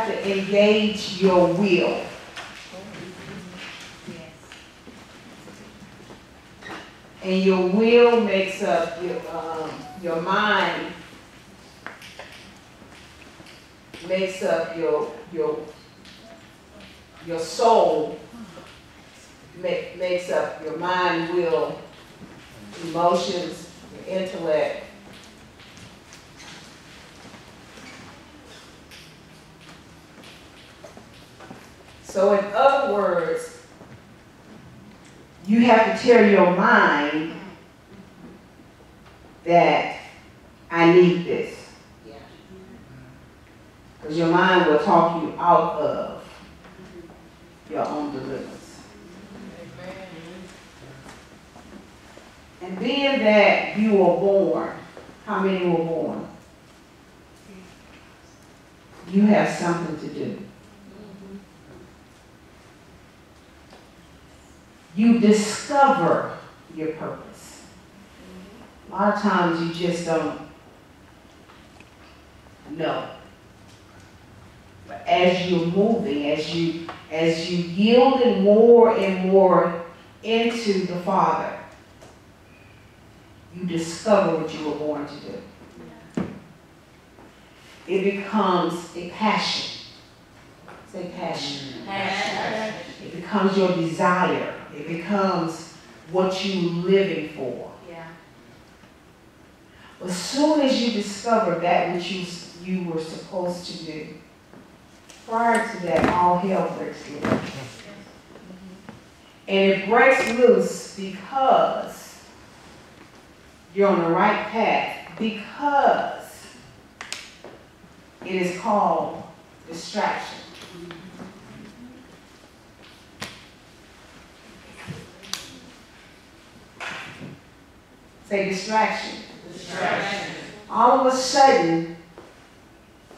have to engage your will. And your will makes up your mind, makes up your soul, makes up your mind, will, emotions, your intellect. So in other words, you have to tell your mind that I need this. Because your mind will talk you out of your own deliverance. And being that you were born, how many were born? You have something to do. You discover your purpose. A lot of times you just don't know. But as you're moving, as you yielding more and more into the Father, you discover what you were born to do. It becomes a passion. Say passion. Passion. It becomes your desire. It becomes what you're living for. Yeah. As soon as you discover that which you were supposed to do, prior to that, all hell breaks loose. And it breaks loose because you're on the right path, because it is called distraction. Say distraction. Distraction. All of a sudden,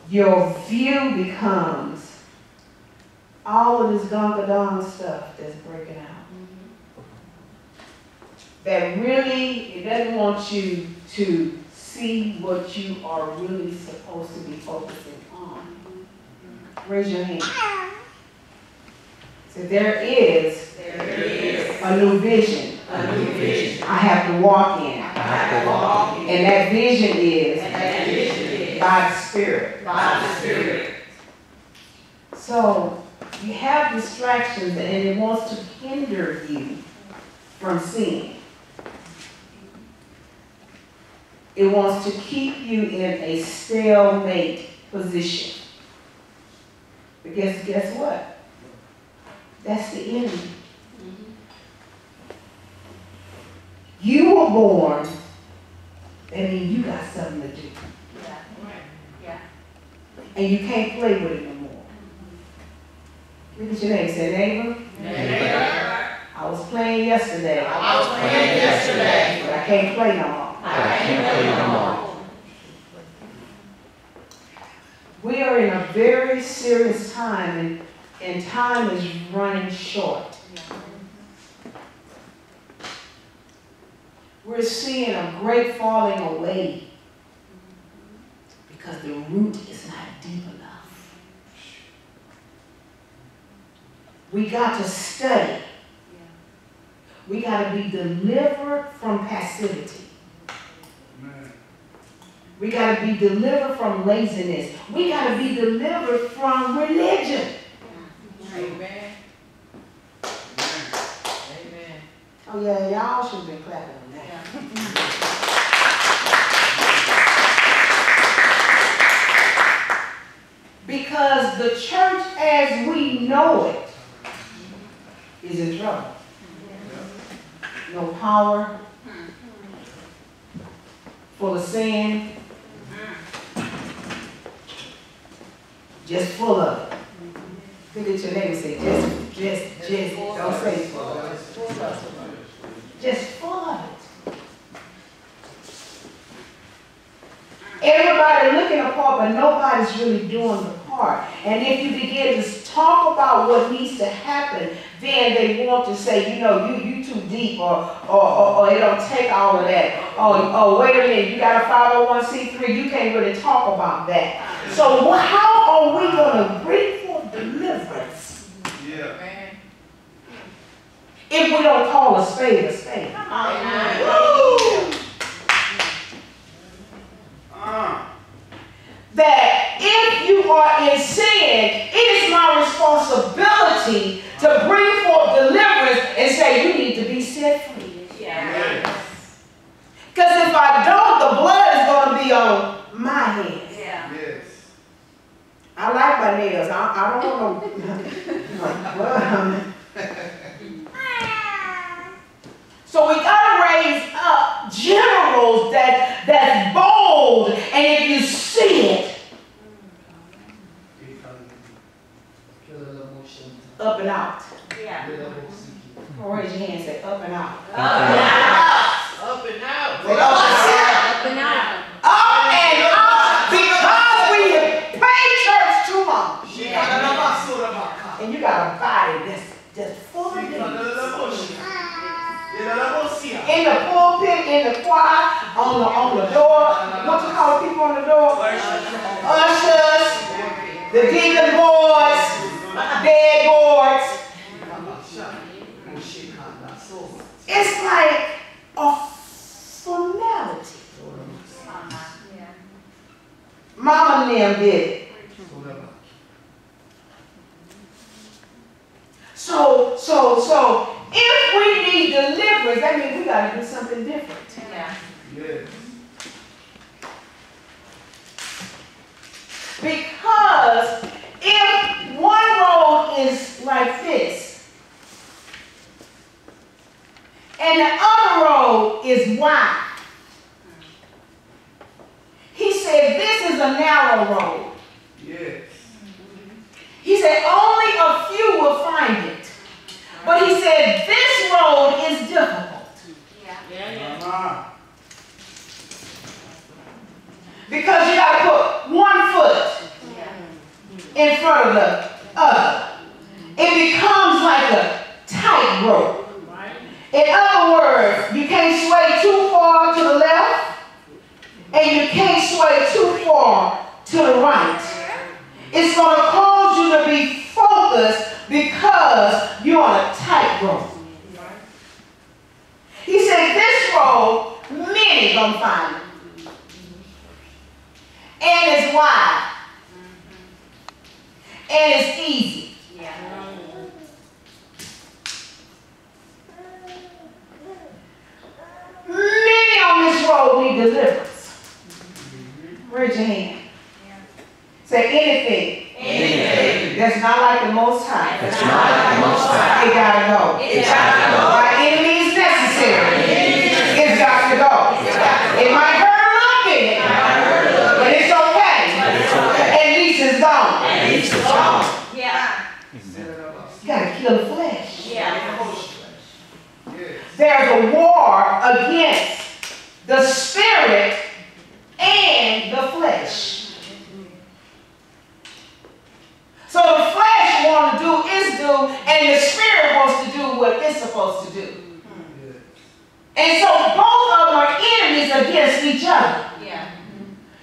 your view becomes all of this gongadon stuff that's breaking out. That really, it doesn't want you to see what you are really supposed to be focusing on. Raise your hand. So there is a new vision. I have to walk in. And that vision is by the Spirit. So you have distractions and it wants to hinder you from seeing. It wants to keep you in a stalemate position. But guess what? That's the enemy. You were born, that means you got something to do. Yeah. And you can't play with it no more. Look at your neighbor. Say, neighbor. I was playing yesterday. But I can't play no more. We are in a very serious time, and time is running short. We're seeing a great falling away because the root is not deep enough. We got to study. We got to be delivered from passivity. We got to be delivered from laziness. We got to be delivered from religion. Amen. Amen. Oh yeah, y'all should have been clapping on that. Because the church as we know it is in trouble. No power, full of sin, just full of it. Look at your neighbor and say, just, don't say full of it. Just full of it. Everybody looking a part, but nobody's really doing the part. And if you begin to talk about what needs to happen, then they want to say, you know, you too deep, or it don't take all of that. Oh, wait a minute, you got a 501c3, you can't really talk about that. So how are we going to bring authority to bring forth deliverance and say, you need to be set free. Because if I don't, the blood is going to be on my hands. I like my nails. I don't want no blood on them. So we got to raise up generals that's bold, and if you see it, up and out. Raise your hand and say up and out. Up and out. Up and out. Up and out. Up and out. Because we have played church too long. And you got a body that's full of demons. In the pulpit, in the choir, on the door. What you call the people on the door? Ushers, the deacon boards, dead boards. It's like a formality. Mama and them did it. So if we need deliverance, that means we got to do something different. Because if one road is like this, and the other road is wide, he said this is a narrow road. He said only a few will find it. But he said this road is difficult. Because you got to put one foot in front of the other. It becomes like a tightrope. In other words, you can't sway too far to the left, and you can't sway too far to the right. It's going to cause you to be focused because you're on a tightrope. He said this road, many gonna find it. And it's wide. And it's easy. Many on this road need deliverance. Raise your hand. Say anything. That's not like the Most High. It gotta go. My enemy is necessary. It's got to go. It might hurt a little bit, but it's okay. At least it's gone. You gotta kill the flesh. There's a war against the spirit and the flesh. So the flesh wants to do its do, and the spirit wants to do what it's supposed to do. And so both of them are enemies against each other.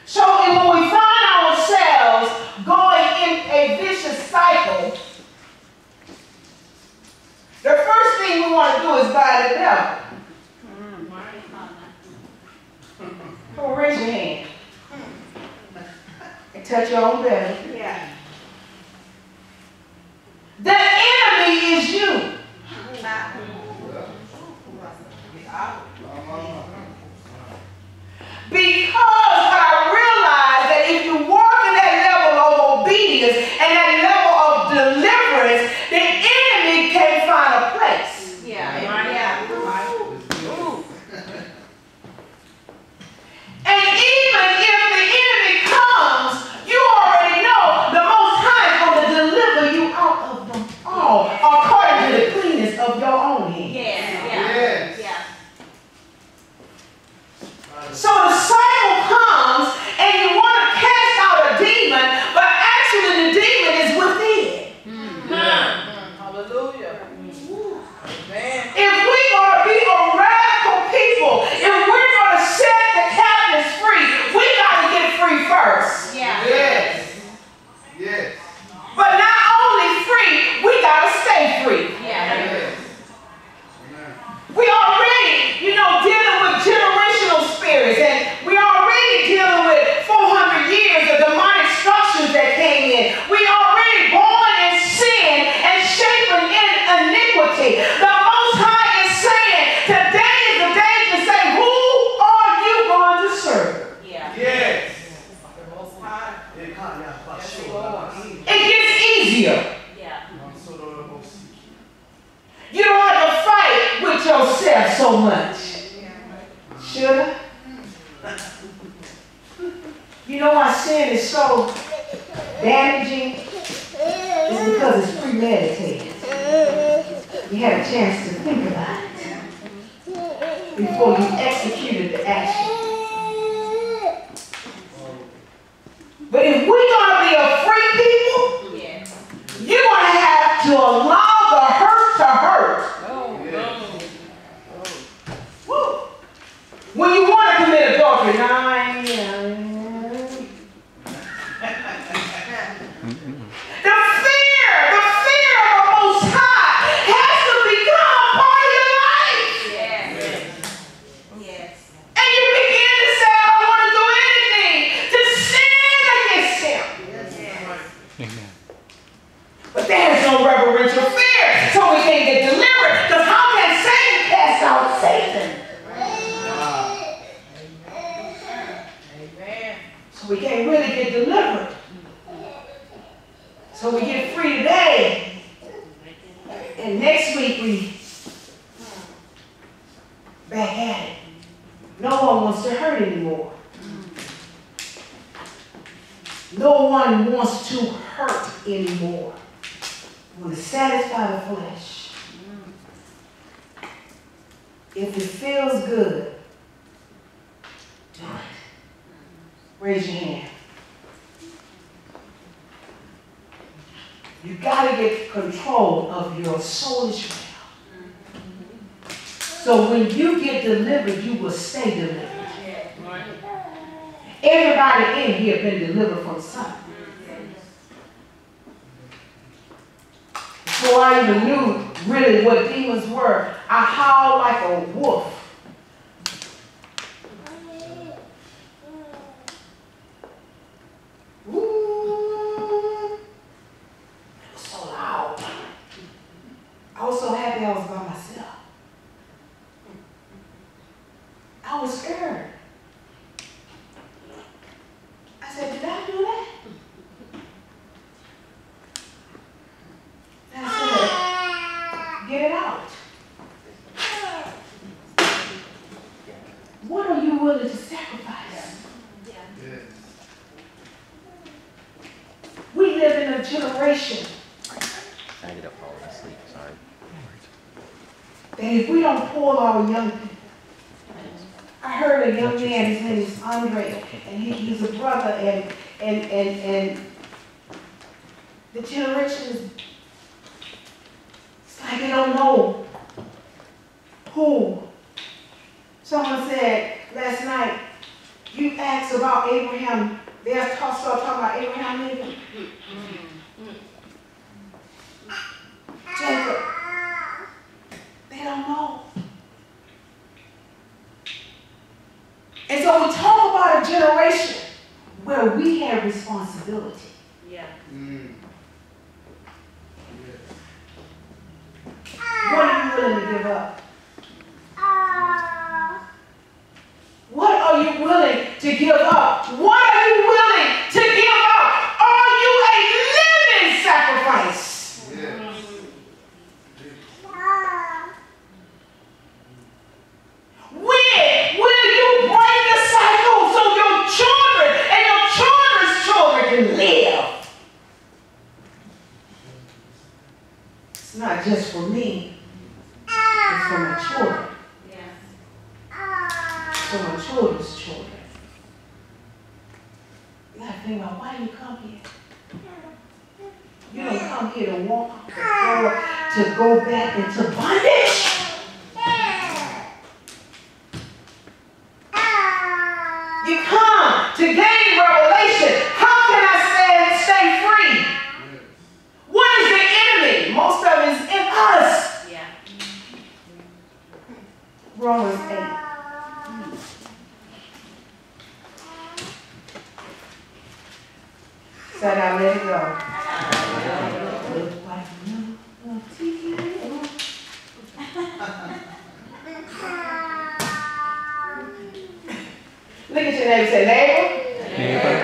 So when we find ourselves going in a vicious cycle, the first thing we want to do is bind the devil. Come on, raise your hand. And touch your own belly. The enemy is you. Because I realize that if you walk in that level of obedience and that level of deliverance, the enemy can't find a place. And even if the enemy comes, you already know the Most High is going to deliver you out of them all, according to the cleanness of your own hand. So the cycle comes, and you want to cast out a demon, but actually the demon is easier. You don't have to fight with yourself so much. Should I? You know why sin is so damaging? It's because it's premeditated. You had a chance to think about it before you executed the action. But if we're going to be a free people, you're going to have to allow the hurt to hurt. Woo. When you want to commit adultery, the fear of the Most High has to become part of your life. Yes. And you begin to say, I don't want to do anything to sin against Him. Amen. But there's no reverential fear, so we can't get delivered. Because how can Satan cast out Satan? Amen. So we can't really get delivered. So we get free today, and next week we back at it. No one wants to hurt anymore. No one wants to hurt anymore. We want to satisfy the flesh. If it feels good, do it. Raise your hand. You got to get control of your soulish realm. So when you get delivered, you will stay delivered. Everybody in here been delivered from something. Before I even knew really what demons were, I howled like a wolf. I was so happy I was by myself. I was scared. I said, did I do that? And I said, get it out. What are you willing to sacrifice? Yeah. We live in a generation I ended up falling asleep, sorry. that if we don't pull our young people, I heard a young man, his name is Andre, and he's a brother, and the generation is, it's like they don't know who. Someone said last night, you asked about Abraham, they'll start talking about Abraham Lincoln. Jacob. They don't know. And so we talk about a generation where we have responsibility. Yeah. What are you willing to give up? What are you willing to give up? What are you willing to give up? Are you a living sacrifice? Yes. When will you break the cycle so your children and your children's children can live? It's not just for me. It's for my children. For my children's children. You gotta think about why you come here. You don't come here to walk the floor to go back into bondage. You come to gain revelation. How can I stay free? What is the enemy? Most of it is in us. Yeah. Romans 8. Said I let it go. Look at your neighbor and say, neighbor,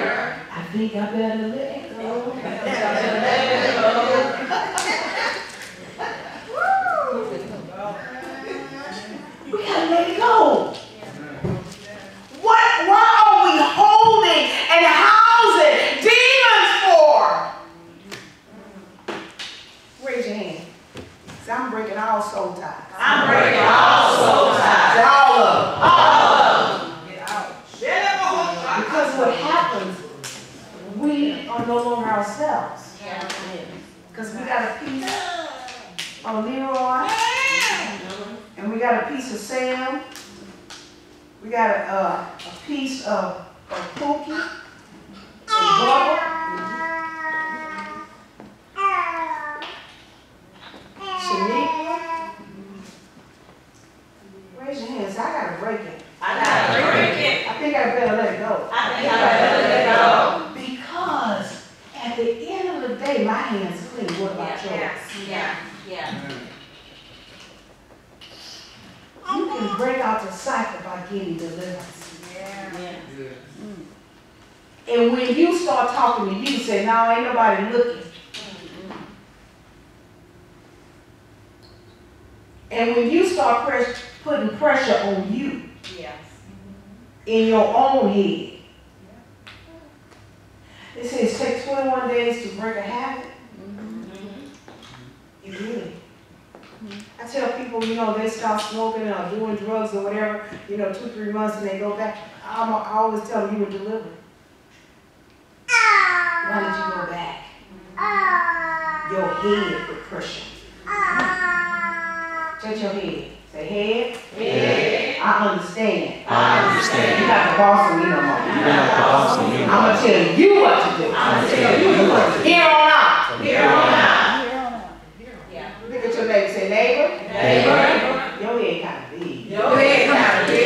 I think I better let it go. Raise your hand. Say, I'm breaking all soul ties. I'm breaking all soul ties. Say, all of them. All of them. Get out. Because what happens, we are no longer ourselves. Because we got a piece of Leroy, and we got a piece of Sam, we got a piece of Pookie, and Bubba, Shanika. Raise your hands. I gotta break it. I gotta break it. I think I better let it go. I think I better let it go. Because at the end of the day, my hands clean. What about yours? Yeah. You can break out the cycle by getting deliverance. And when you start talking to you, say, no, ain't nobody looking. And when you start putting pressure on you in your own head, it says take 21 days to break a habit. You really. I tell people, they stop smoking or doing drugs or whatever, 2-3 months and they go back. I always tell them you were delivered. Why did you go back? Your head put pressure. Touch your head. Say, head. Head. I understand. You got the boss of me no more. I'm going to tell you what to do. Here on out. Look at your neighbor. Say, neighbor. Your head kind of big.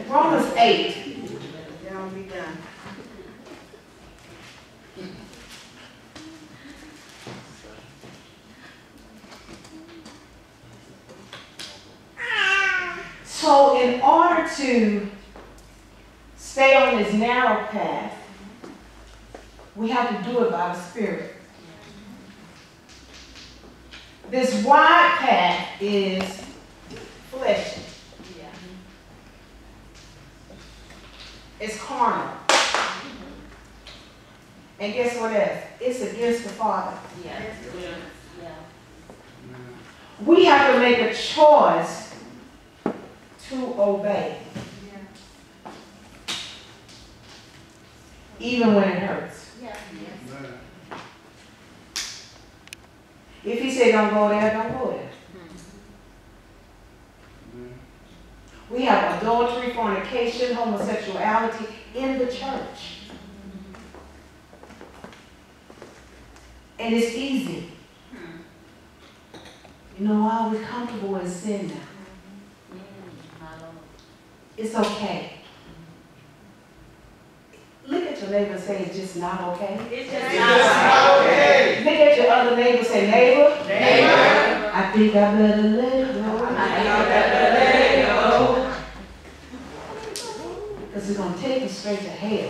Romans 8. Then I'll be done. So in order to stay on this narrow path, we have to do it by the Spirit. This wide path is fleshy. It's carnal. And guess what else? It's against the Father. We have to make a choice to obey. Even when it hurts. If he said don't go there, don't go there. We have adultery, fornication, homosexuality in the church. And it's easy. You know why? We're comfortable in sin now. It's okay. Look at your neighbor and say, it's just not okay. It's just not okay. Look at your other neighbor and say, neighbor. I think I better let it go. Because it's going to take you straight to hell.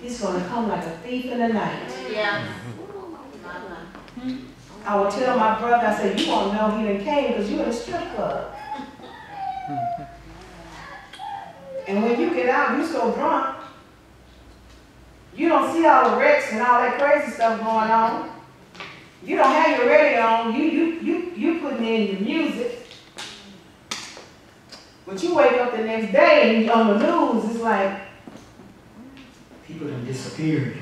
He's going to come like a thief in the night. I will tell my brother, I said, you won't know he done came because you're in a strip club. And when you get out, you're so drunk, you don't see all the wrecks and all that crazy stuff going on. You don't have your radio on. You putting in your music. But you wake up the next day and on the news, it's like, people done disappeared.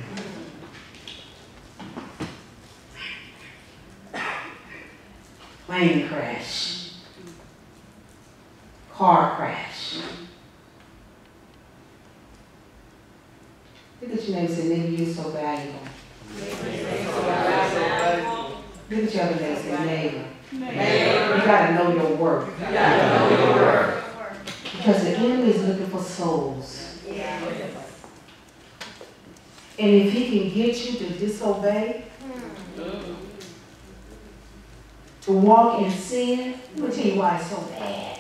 Plane crash. Car crash. Look at your neighbor and say, neighbor, you're so valuable. Look at your other neighbor and say, neighbor. You got to know your worth. Because the enemy is looking for souls. And if he can get you to disobey, to walk in sin, let me tell you why it's so bad.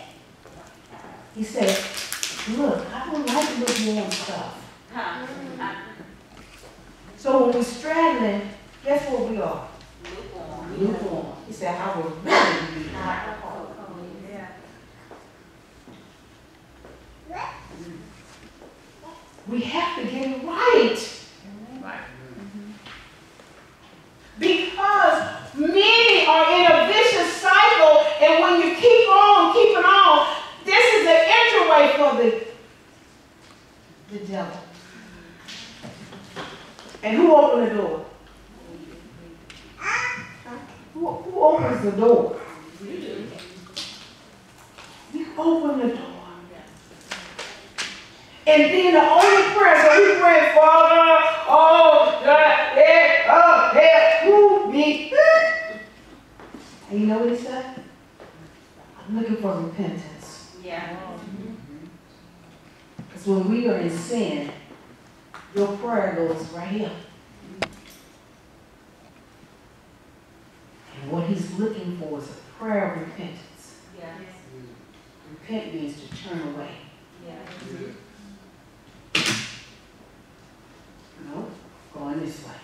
He said, look, I don't like lukewarm stuff. So when we're straddling, guess what we are? Lukewarm. He said, I will really be hot. We have to get it right. Because many are in a vicious cycle, and when you keep on keeping on, this is the entryway for the devil. And who opened the door? Who opens the door? You open the door. And then the only prayer, so we pray, Father, oh, God, who, me. And you know what he said? I'm looking for repentance. Yeah. Because when we are in sin, your prayer goes right here. And what he's looking for is a prayer of repentance. Yeah. Repent means to turn away. Yeah. No, going this way.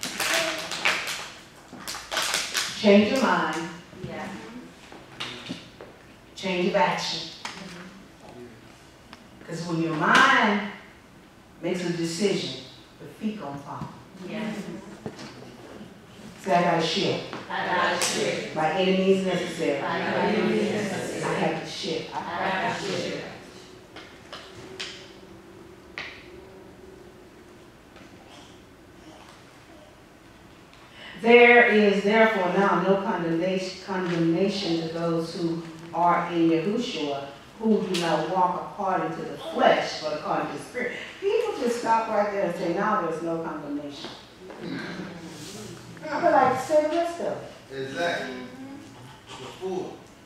Change your mind. Yeah. Change of action. Because when your mind makes a decision, the feet gonna follow. Yeah. Say, I gotta shift. I gotta shift. My enemy is necessary. My enemy is necessary. I have to shift. I have to shift. There is therefore now no condemnation to those who are in Yahushua, who do not walk according to the flesh, but according to the Spirit. People just stop right there and say, now there's no condemnation. I would like to say the rest of it. Exactly.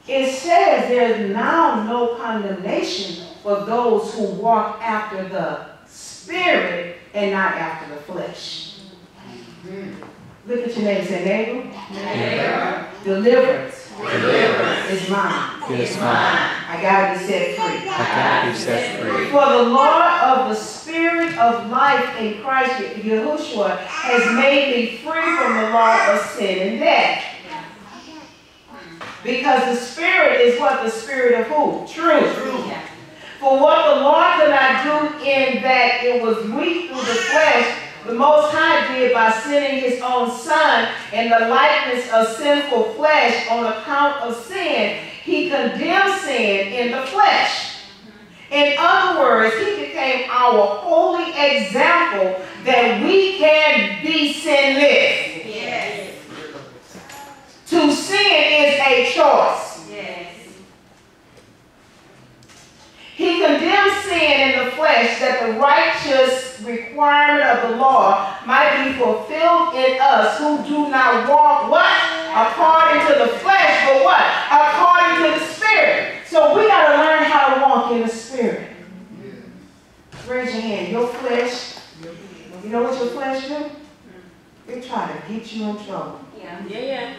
It says there's now no condemnation for those who walk after the Spirit and not after the flesh. Look at your neighbor and say, neighbor, deliverance is mine. Is mine. I gotta be set free. I gotta be set free. For the law of the Spirit of life in Christ Yahushua has made me free from the law of sin and death. Because the Spirit is what? The Spirit of who? Truth. For what the law could not do in that it was weak through the flesh, the Most High did by sending his own Son in the likeness of sinful flesh on account of sin. He condemned sin in the flesh. In other words, he became our holy example that we can be sinless. Yes. To sin is a choice. Yes. He condemned sin in the flesh that the righteous requirement of the law might be fulfilled in us who do not walk what? According to the flesh, but what? According to the Spirit. So we got to learn how to walk in the Spirit. Raise your hand. Your flesh, you know what your flesh do? They try to get you in trouble. Yeah. Yeah.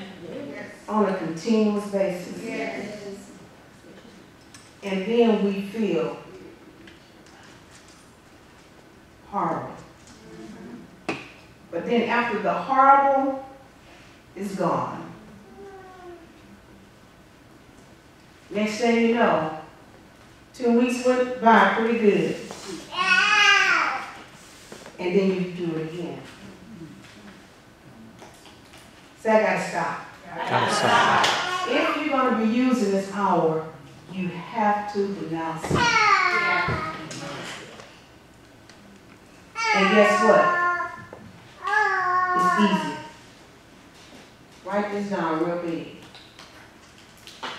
On a continuous basis. Yes. And then we feel horrible. But then after the horrible is gone, next thing you know, 2 weeks went by pretty good. And then you do it again. So I gotta stop. Gotta stop. If you're going to be using this hour, you have to denounce it. Yeah. And guess what? It's easy. Write this down real big. I'm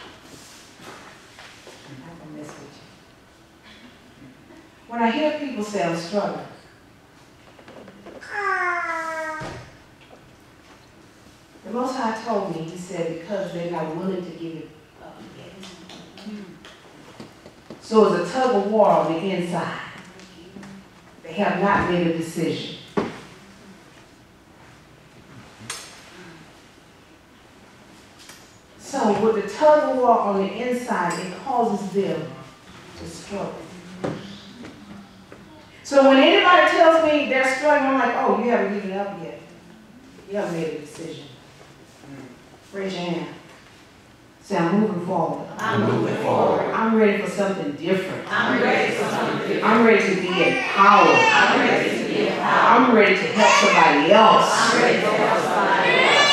not going to mess with you. When I hear people say I'm struggling, the Most High told me, he said, because they're not willing to give it up yet. So it's a tug of war on the inside. They have not made a decision. So with the tug of war on the inside, it causes them to struggle. So when anybody tells me they're struggling, I'm like, oh, you haven't given up yet. You haven't made a decision. Raise your hand. Say, I'm moving forward. I'm moving forward. I'm ready for something different. I'm ready for something different. I'm ready to be empowered. I'm ready to be empowered. I'm ready to help somebody else. I'm ready to help somebody else.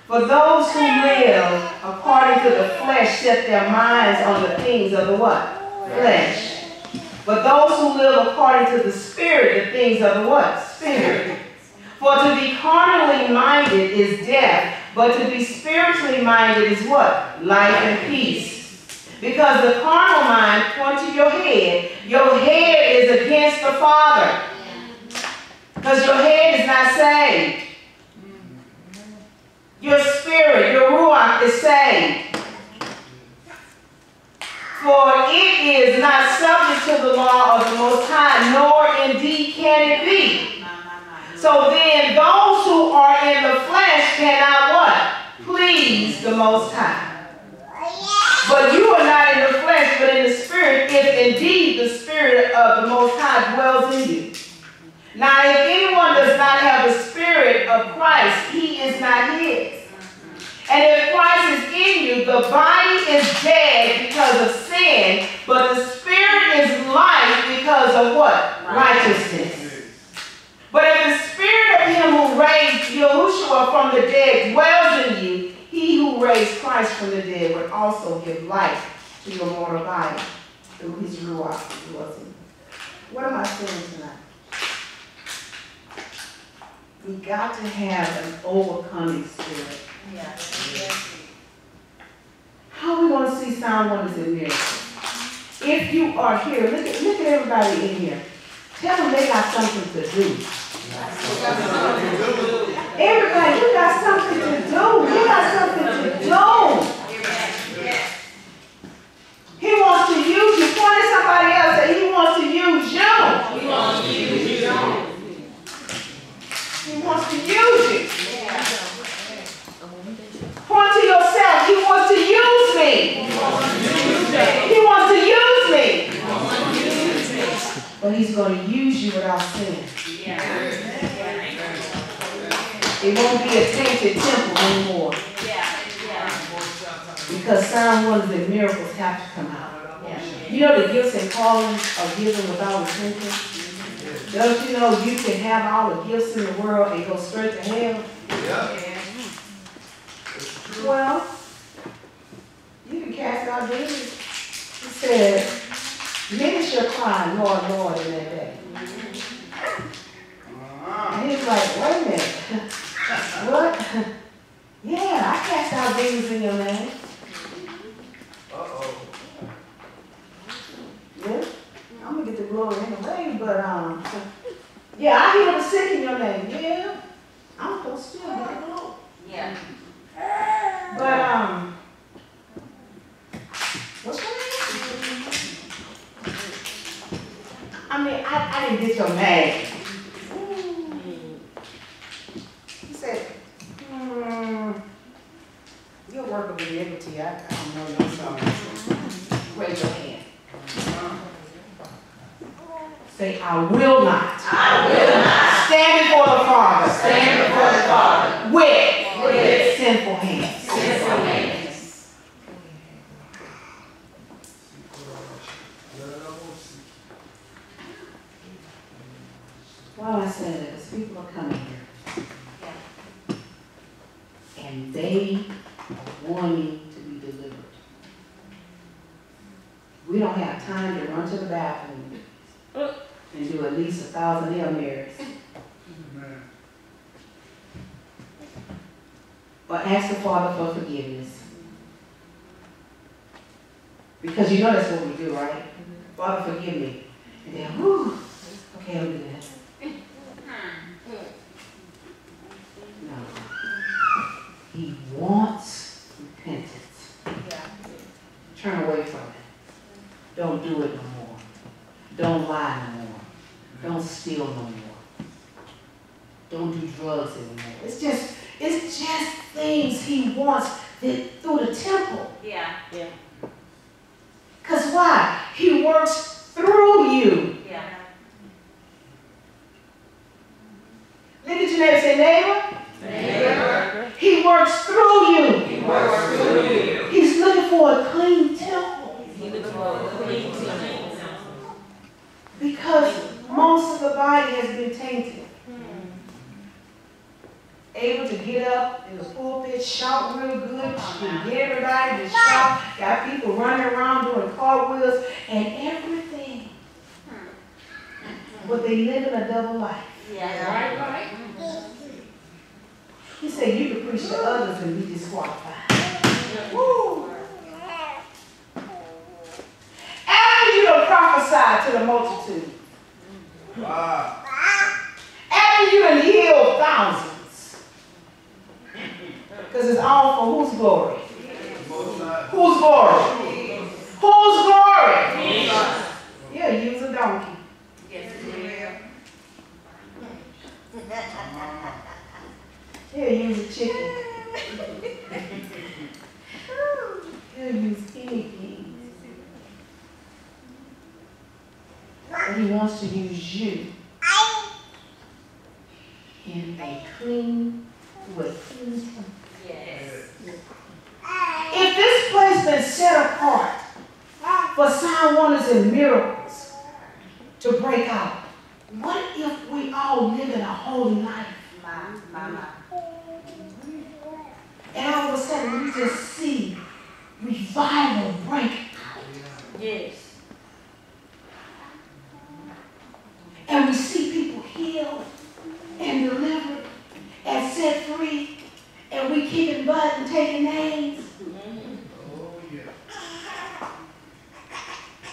For those who live according to the flesh set their minds on the things of the what? Flesh. But those who live according to the Spirit, the things of the what? Spirit. For to be carnally minded is death, but to be spiritually minded is what? Life and peace. Because the carnal mind, point to your head is against the Father. Because your head is not saved. Your spirit, your ruach is saved. For it is not subject to the law of the Most High, nor indeed can it be. So then those who are in the flesh cannot what? Please the Most High. But you are not in the flesh, but in the Spirit, if indeed the Spirit of the Most High dwells in you. Now, if anyone does not have the Spirit of Christ, he is not his. And if Christ is in you, the body is dead because of sin, but the Spirit is life because of what? Righteousness. But if the Spirit of him who raised Yahushua from the dead dwells in you, he who raised Christ from the dead would also give life to your mortal body through his ruach who dwells in you. What am I saying tonight? We got to have an overcoming spirit. Yeah. How are we going to see sign wonders and miracles? If you are here, look at everybody in here. Tell them they got something to do. Everybody, you got something to do. You got something to do. He wants to use you. Point at somebody else that he wants to use you. He wants to use you. He wants to use you. Point to yourself. He wants to use me. He wants to use me. But he's going to use you without sin. It won't be a tainted temple anymore. Because sign wonders and miracles have to come out. You know the gifts and callings are given without repentance? Don't you know you can have all the gifts in the world and go straight to hell? Well, you can cast out demons. He said, many shall cry, Lord, Lord, in that day. And he's like, wait a minute. What? Yeah, I cast out demons in your name. Yeah, I'm going to get the glory anyway, but, yeah, I heal the sick in your name. Yeah, I'm supposed to still get the glory. Yeah. But, what's that? I mean, I didn't get your name. He said, you're a work of iniquity. I don't know your song. Raise your hand. Say, I will not. I will not Stand before the Father. stand before the Father With with sinful hands. sinful hands. Why am I saying that? Because people are coming here. And they are wanting to be delivered. We don't have time to run to the bathroom and do at least 1,000 Hail Marys. Or ask the Father for forgiveness. Because you know that's what we do, right? Father, forgive me. And then, whew, okay, I'll do that. No. He wants repentance. Turn away from it. Don't do it no more. Don't lie no more. Don't steal no more. Don't do drugs anymore. It's just things he wants through the temple. Yeah. Because why? He works through you. Yeah. Look at your neighbor, say, neighbor. Neighbor. He works through you. He works most of the body has been tainted. Able to get up in the pulpit, shout real good, get everybody to shout, got people running around doing cartwheels and everything. But they live in a double life. Yeah. Right. He said you can preach to others and be disqualified. Woo. After you don't prophesy to the multitude. Wow. After you done healed thousands. Because it's all for whose glory? Whose glory? Whose glory? Yeah, use a donkey. Yes, Yeah, use a chicken. Yeah, use anything. But he wants to use you in a clean way. Yes. If this place been set apart for sign wonders and miracles to break out, what if we all live in a holy life? And all of a sudden we just see revival break out. Yes. And we see people healed and delivered and set free. And we kicking butt and taking names.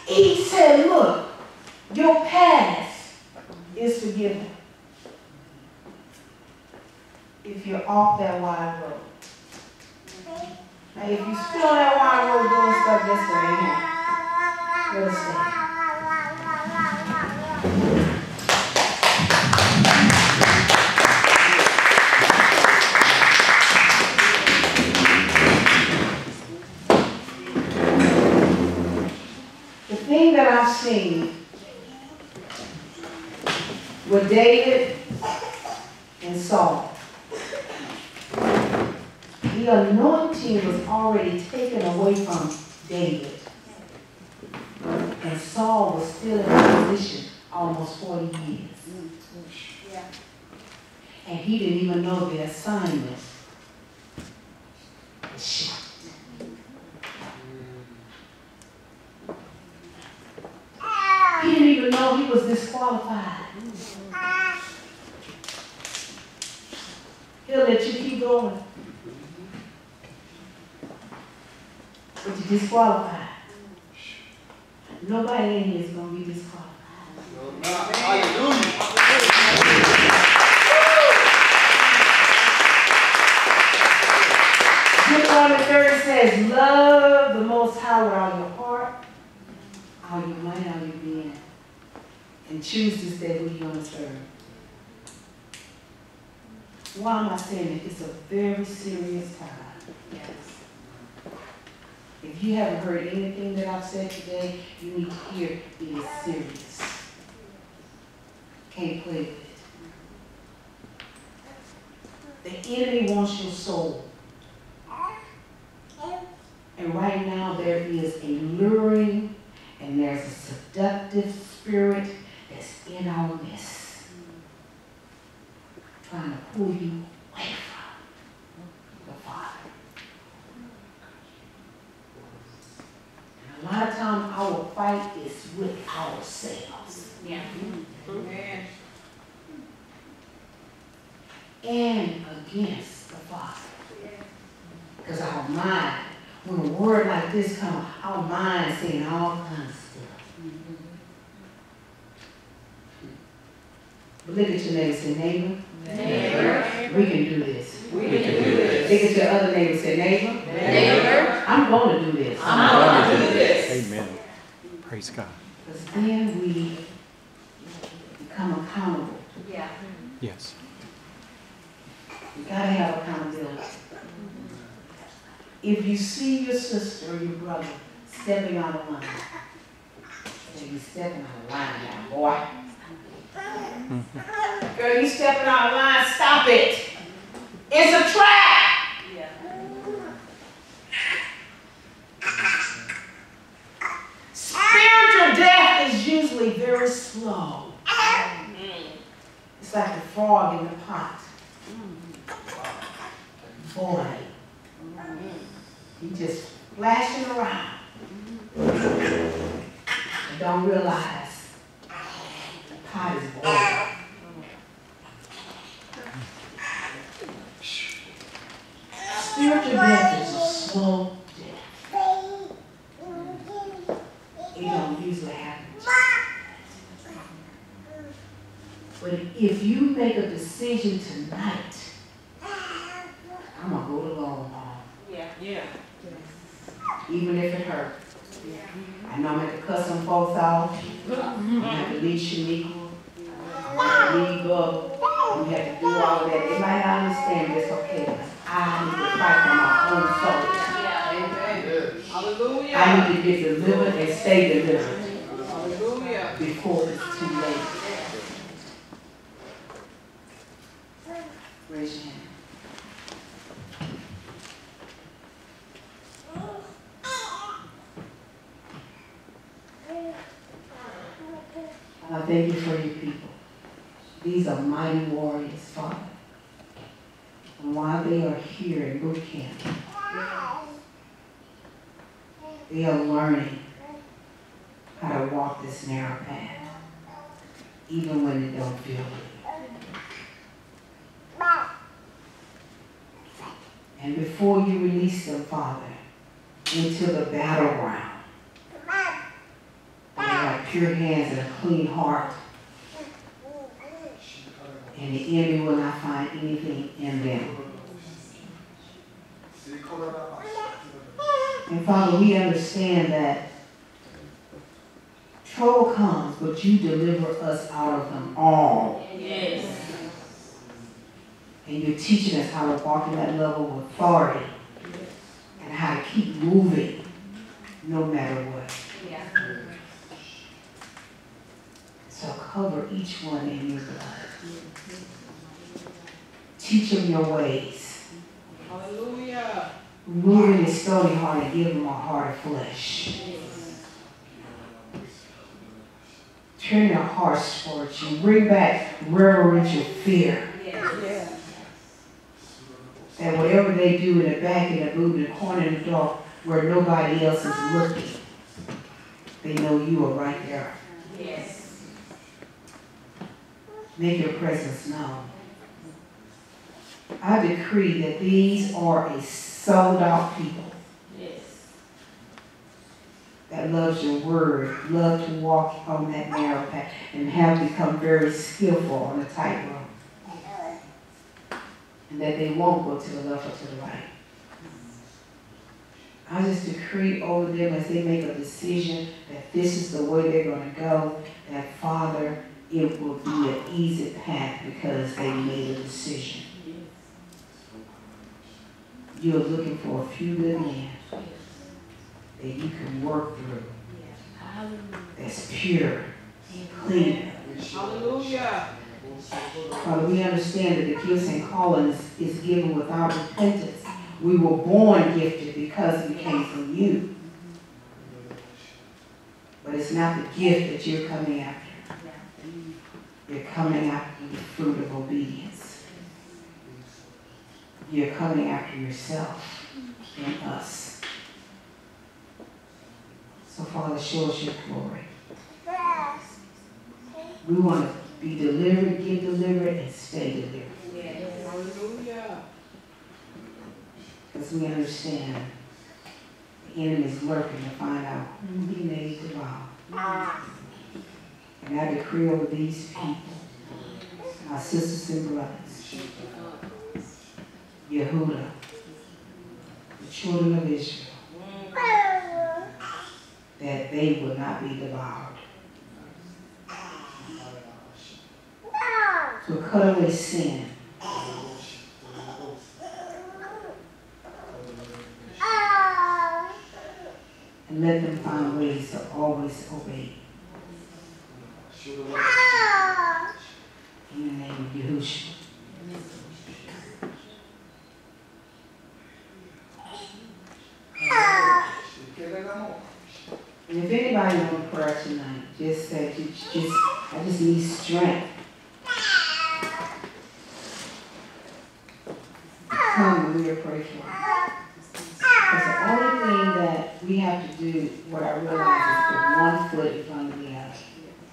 He said, look, your past is forgiven. If you're off that wide road. Now, if you're still on that wide road doing stuff, that's what ain't happening. Let us stand. The thing that I've seen with David and Saul, the anointing was already taken away from David. And Saul was still in position almost 40 years. And he didn't even know the assignment was shot. He didn't even know he was disqualified. He'll let you keep going. But you're disqualified. Nobody in here is going to be disqualified. Hallelujah. Deuteronomy 30 says, love the Most High with all your heart, all your mind, all your being, and choose this day who you're going to serve. Why am I saying it? It's a very serious time. Yes. If you haven't heard anything that I've said today, you need to hear it is serious. Can't play with it. The enemy wants your soul. And right now there is a luring and there's a seductive spirit that's in our midst, trying to pull you away from the Father. And a lot of times our fight is with ourselves. Yeah. And against the Father. Because our mind, when a word like this comes, our mind is saying all kinds of stuff. But look at your neighbor, say, neighbor, we can do this. We can do this. Look at your other neighbor, say, neighbor, I'm going to do this. I'm going to do this. Amen. Praise God. Because then we become accountable. Yeah. Yes. You got to have accountability. If you see your sister or your brother stepping out of line, say, you stepping out of line now, boy. Girl, you stepping out of line, stop it. It's a trap. Yeah. Spiritual death is usually very slow. It's like the frog in the pot. Boy, he just flashing around. And don't realize the pot is boiling. Spiritual death is a slow death. It don't usually happen. But if you make a decision tonight, I'm going to go the long haul. Yeah. Even if it hurts. I know I'm going to cut some folks off. I'm going to have to leave Shaniqua. I'm going to leave Bubba. I'm going to have to do all of that. They might not understand this, okay, but I need to fight for my own soul. Hallelujah. I need to get delivered and stay delivered Hallelujah. before it's too late. Raise your hand. I thank you for your people. These are mighty warriors, Father. And while they are here in boot camp, they are learning how to walk this narrow path, even when it don't feel good. And before you release them, Father, into the battleground, they have pure hands and a clean heart. And the enemy will not find anything in them. And Father, we understand that trouble comes, but you deliver us out of them all. Yes. And you're teaching us how to walk in that level of authority and how to keep moving no matter what. Yeah. So cover each one in your blood. Teach them your ways. Hallelujah. Remove the stony heart and give them a heart of flesh. Turn their hearts towards you. Bring back reverential fear. Yes. That whatever they do in the back, in the boot, in the corner, in the door, where nobody else is looking, they know you are right there. Yes. Make your presence known. I decree that these are a sold out people Yes. that loves your word, love to walk on that narrow path, and have become very skillful on the tightrope. And that they won't go to the left or to the right. I just decree over them as they make a decision that this is the way they're going to go, that Father, it will be an easy path because they made a decision. You're looking for a few good men that you can work through. That's pure, clean. Hallelujah. Father, we understand that the gifts and callings is given without repentance. We were born gifted because we came from you. But it's not the gift that you're coming after. You're coming after the fruit of obedience. You're coming after yourself and us. So, Father, show us your glory. We want to be delivered, get delivered, and stay delivered. Yes. Hallelujah. Because we understand the enemy is lurking to find out who he may devour. And I decree over these people, our sisters and brothers, Yehuda, the children of Israel, that they will not be devoured. So cut away sin. And let them find ways to always obey. In the name of Yahushua. And if anybody wants prayer tonight, just say, I just need strength we'll pray for it. Because the only thing that we have to do, what I realize, is put one foot in front of the other.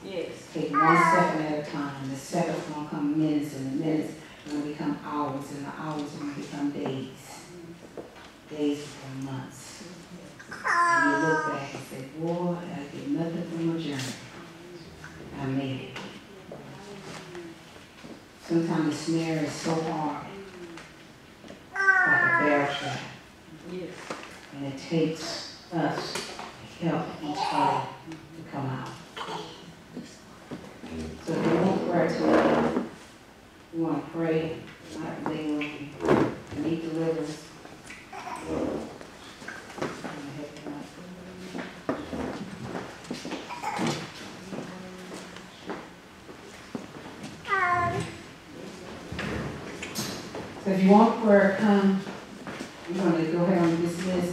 Yes. Take 1 second at a time. The seconds going to come minutes, and the minutes are going to become hours, and the hours are going to become days. Days become months. And you look back and say, boy, I get nothing from my journey. I made it. Sometimes the snare is so hard, like a bear trap. Yes. And it takes us to help each other to come out. So if you want prayer tonight, you want to pray, not lay on you need deliverance. So if you want prayer, come. We're going to go ahead and dismiss.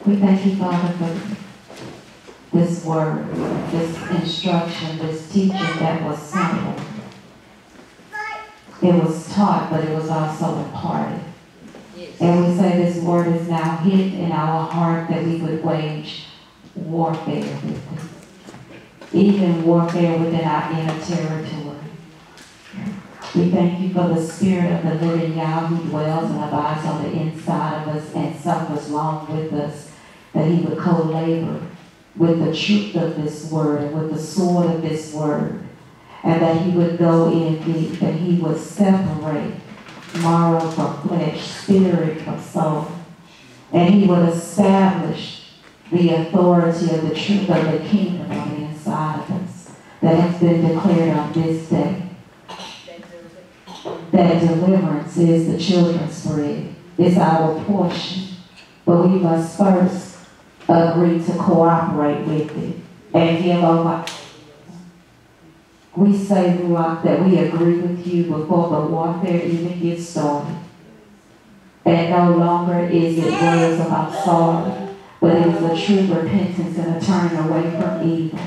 We thank you, Father, for this word, this instruction, this teaching that was simple. It was taught, but it was also imparted. Yes. And we say this word is now hid in our heart that we would wage warfare with it. Even warfare within our inner territory. We thank you for the Spirit of the living God who dwells and abides on the inside of us and suffers long with us, that he would co-labor with the truth of this word and with the sword of this word, and that he would go in deep, that he would separate marrow from flesh, spirit from soul, and he would establish the authority of the truth of the kingdom on the inside of us that has been declared on this day. That deliverance is the children's bread. It's our portion. But we must first agree to cooperate with it and give over. We say, Ruach, that we agree with you before the warfare even gets started. And no longer is it words about sorrow, but it is a true repentance and a turning away from evil,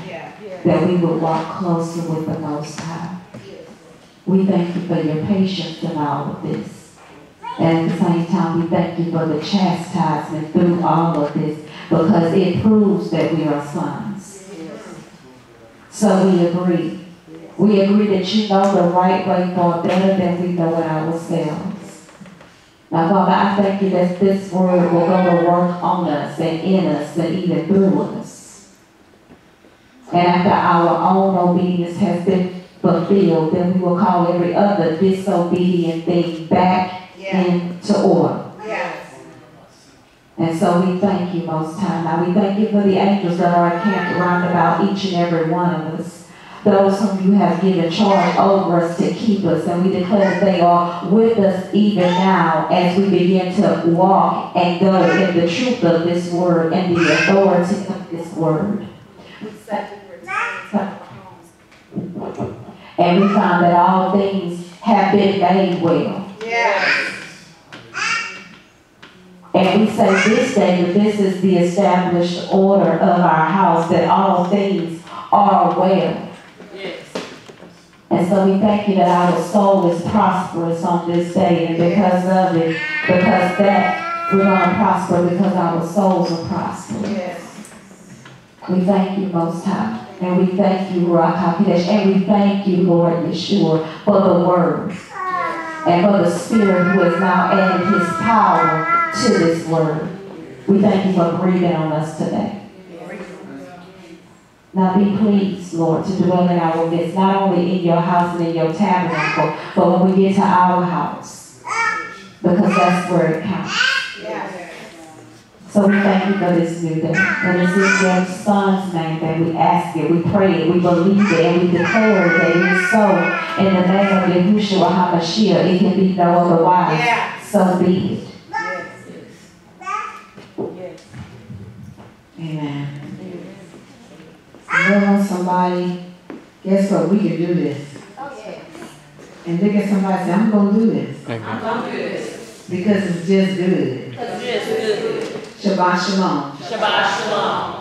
that we will walk closer with the Most High. We thank you for your patience in all of this. And at the same time, we thank you for the chastisement through all of this, because it proves that we are sons. So we agree. We agree that you know the right way far better than we know it ourselves. Now, Father, I thank you that this word will go to work on us and in us and even through us. And after our own obedience has been fulfilled, then we will call every other disobedient thing back into order. And so we thank you, Most High. Now we thank you for the angels that are encamped round about each and every one of us. Those whom you have given charge over us to keep us. And we declare that they are with us even now as we begin to walk and go in the truth of this word and the authority of this word. And we find that all things have been made well. Yes. And we say this day that this is the established order of our house, that all things are well. Yes. And so we thank you that our soul is prosperous on this day, and because of it, because that we're going to prosper because our souls are prosperous. Yes. We thank you, Most High. And we thank you, Ruach HaKodesh. And we thank you, Lord Yeshua, for the word. And for the Spirit who has now added his power to this word. We thank you for breathing on us today. Now be pleased, Lord, to dwell in our midst, not only in your house and in your tabernacle, but when we get to our house. Because that's where it counts. So we thank you for this new day. And it's in your Son's name that we ask it, we pray it, we believe it, and we declare it that it is so. In the name of Yahushua HaMashiach, it can be no otherwise. So be it. Amen. Love on somebody, guess what? We can do this. And look at somebody and say, I'm going to do this. Amen. I'm going to do this. Because it's just good. Because it's just good. Shabbat shalom. Shabbat shalom.